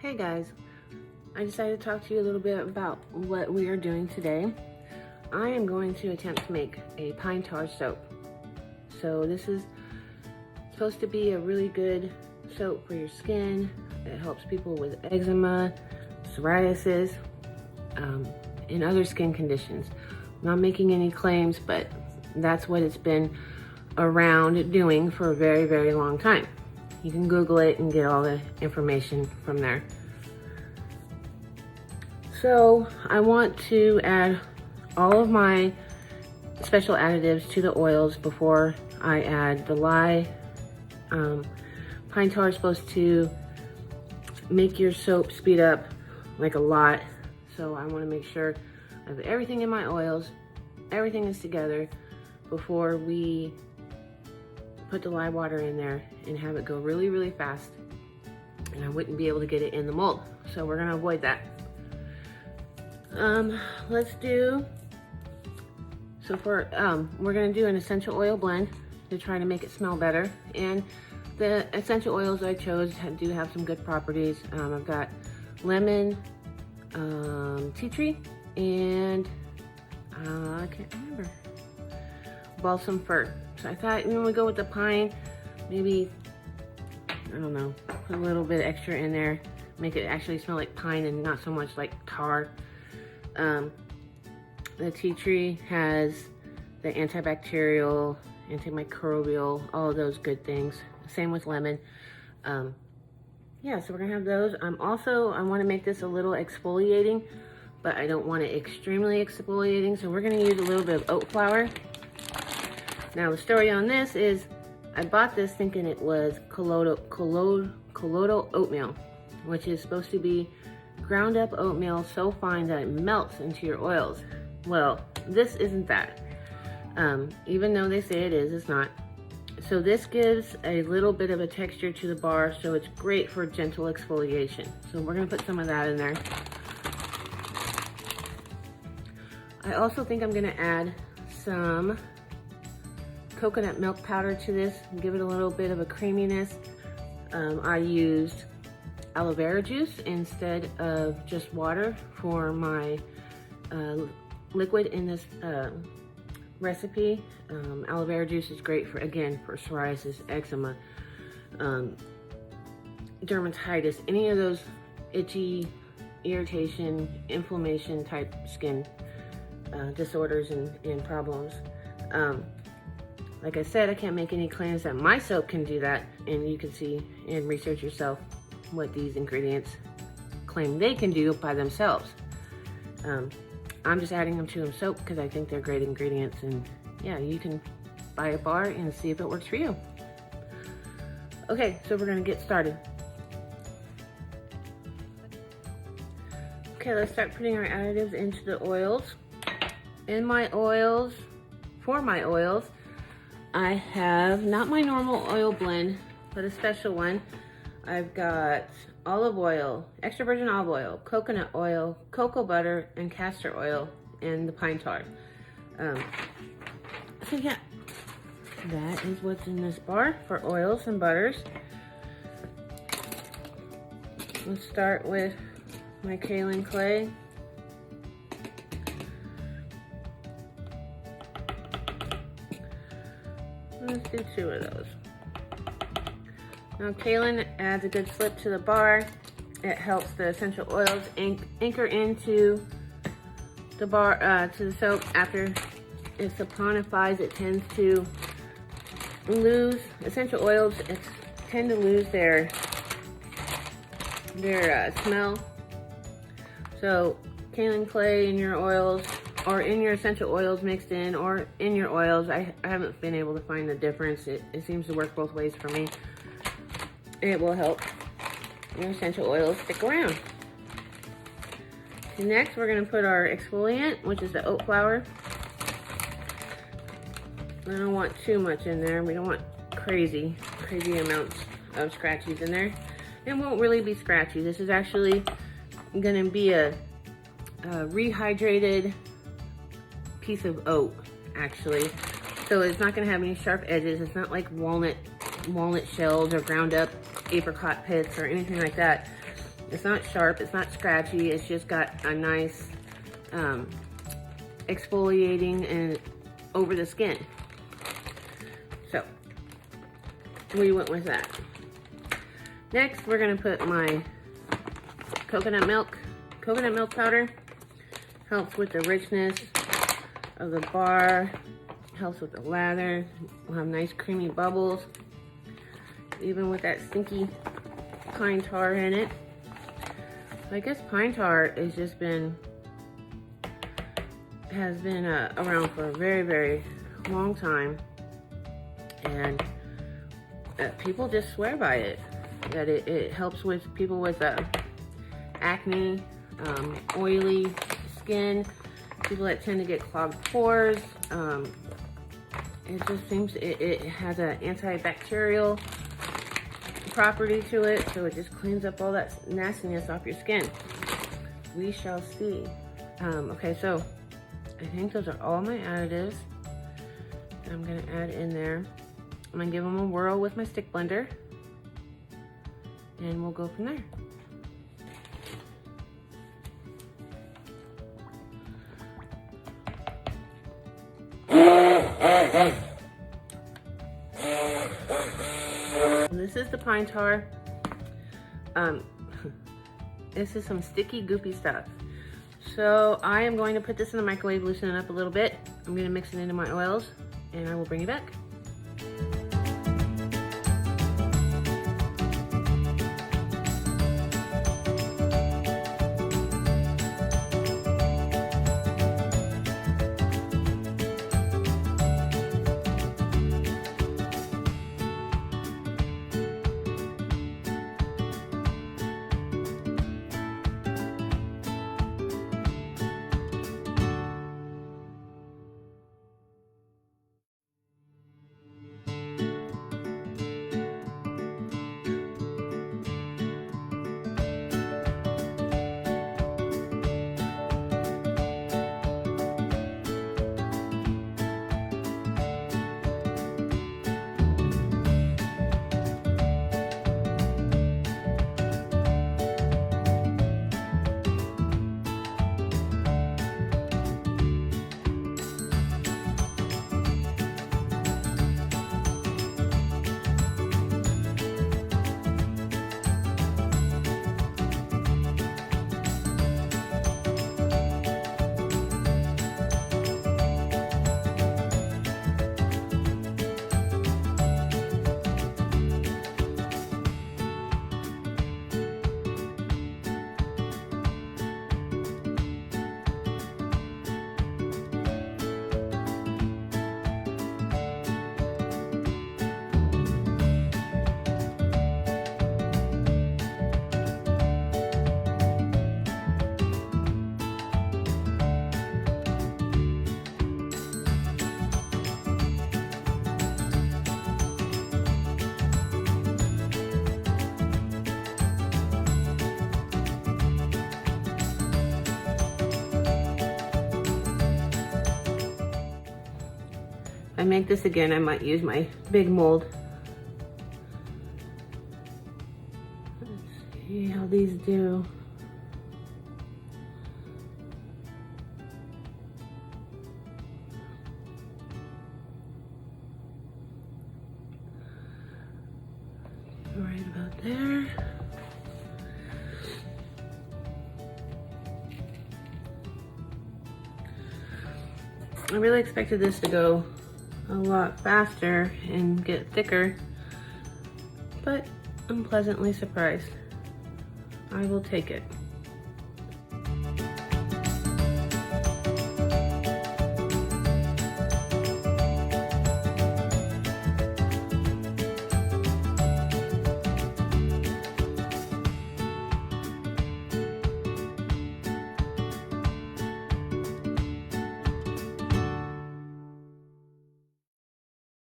Hey guys, I decided to talk to you a little bit about what we are doing today. I am going to attempt to make a pine tar soap. So this is supposed to be a really good soap for your skin. It helps people with eczema, psoriasis, and other skin conditions. I'm not making any claims, but that's what it's been around doing for a very, very long time. You can Google it and get all the information from there. So I want to add all of my special additives to the oils before I add the lye. Pine tar is supposed to make your soap speed up like a lot. So I want to make sure I have everything in my oils, everything is together before we put the lye water in there and have it go really, really fast. And I wouldn't be able to get it in the mold. So we're gonna avoid that. We're gonna do an essential oil blend to try to make it smell better. And the essential oils I chose do have some good properties. I've got lemon, tea tree, and I can't remember, balsam fir. So I thought when we go with the pine, maybe, I don't know, put a little bit extra in there, make it actually smell like pine and not so much like tar. The tea tree has the antibacterial, antimicrobial, all of those good things. Same with lemon. Yeah, so we're gonna have those. I wanna make this a little exfoliating, but I don't want it extremely exfoliating, so we're gonna use a little bit of oat flour. Now the story on this is, I bought this thinking it was colloidal oatmeal, which is supposed to be ground up oatmeal so fine that it melts into your oils. Well, this isn't that. Even though they say it is, it's not. So this gives a little bit of a texture to the bar, so it's great for gentle exfoliation. So we're gonna put some of that in there. I also think I'm gonna add some coconut milk powder to this and give it a little bit of a creaminess. I used aloe vera juice instead of just water for my liquid in this recipe. Aloe vera juice is great for psoriasis, eczema, dermatitis, any of those itchy, irritation, inflammation type skin disorders and problems. Like I said, I can't make any claims that my soap can do that, and you can see and research yourself what these ingredients claim they can do by themselves. I'm just adding them to a soap because I think they're great ingredients, and yeah, you can buy a bar and see if it works for you. Okay, so we're gonna get started. Okay, let's start putting our additives into the oils. For my oils, I have not my normal oil blend, but a special one. I've got olive oil, extra virgin olive oil, coconut oil, cocoa butter, and castor oil, and the pine tar. So yeah, that is what's in this bar for oils and butters. Let's start with my Kalin Clay. Let's do 2 of those. Now Kalin adds a good slip to the bar. It helps the essential oils anchor into the bar, to the soap. After it saponifies, it tends to lose, essential oils tend to lose their smell. So Kalin Clay in your oils, or in your essential oils mixed in, or in your oils, I haven't been able to find the difference. It seems to work both ways for me. It will help your essential oils stick around. So next, we're gonna put our exfoliant, which is the oat flour. I don't want too much in there. We don't want crazy amounts of scratchies in there. It won't really be scratchy. This is actually gonna be a rehydrated piece of oat, actually. So it's not gonna have any sharp edges. It's not like walnut shells or ground up apricot pits or anything like that. It's not sharp, it's not scratchy, it's just got a nice exfoliating and over the skin. So we went with that. Next, we're gonna put my coconut milk powder. Helps with the richness of the bar, helps with the lather. We'll have nice creamy bubbles, even with that stinky pine tar in it. I guess pine tar has been around for a very, very long time, and people just swear by it, that it helps with people with acne, oily skin, people that tend to get clogged pores. It just seems it has an antibacterial property to it, so it just cleans up all that nastiness off your skin. We shall see. Okay, so I think those are all my additives that I'm gonna add in there. I'm gonna give them a whirl with my stick blender, and we'll go from there. This is the pine tar. This is some sticky, goopy stuff. So I am going to put this in the microwave, loosen it up a little bit. I'm going to mix it into my oils, and I will bring you back. If I make this again, I might use my big mold. Let's see how these do. Right about there. I really expected this to go a lot faster and get thicker, but I'm pleasantly surprised. I will take it.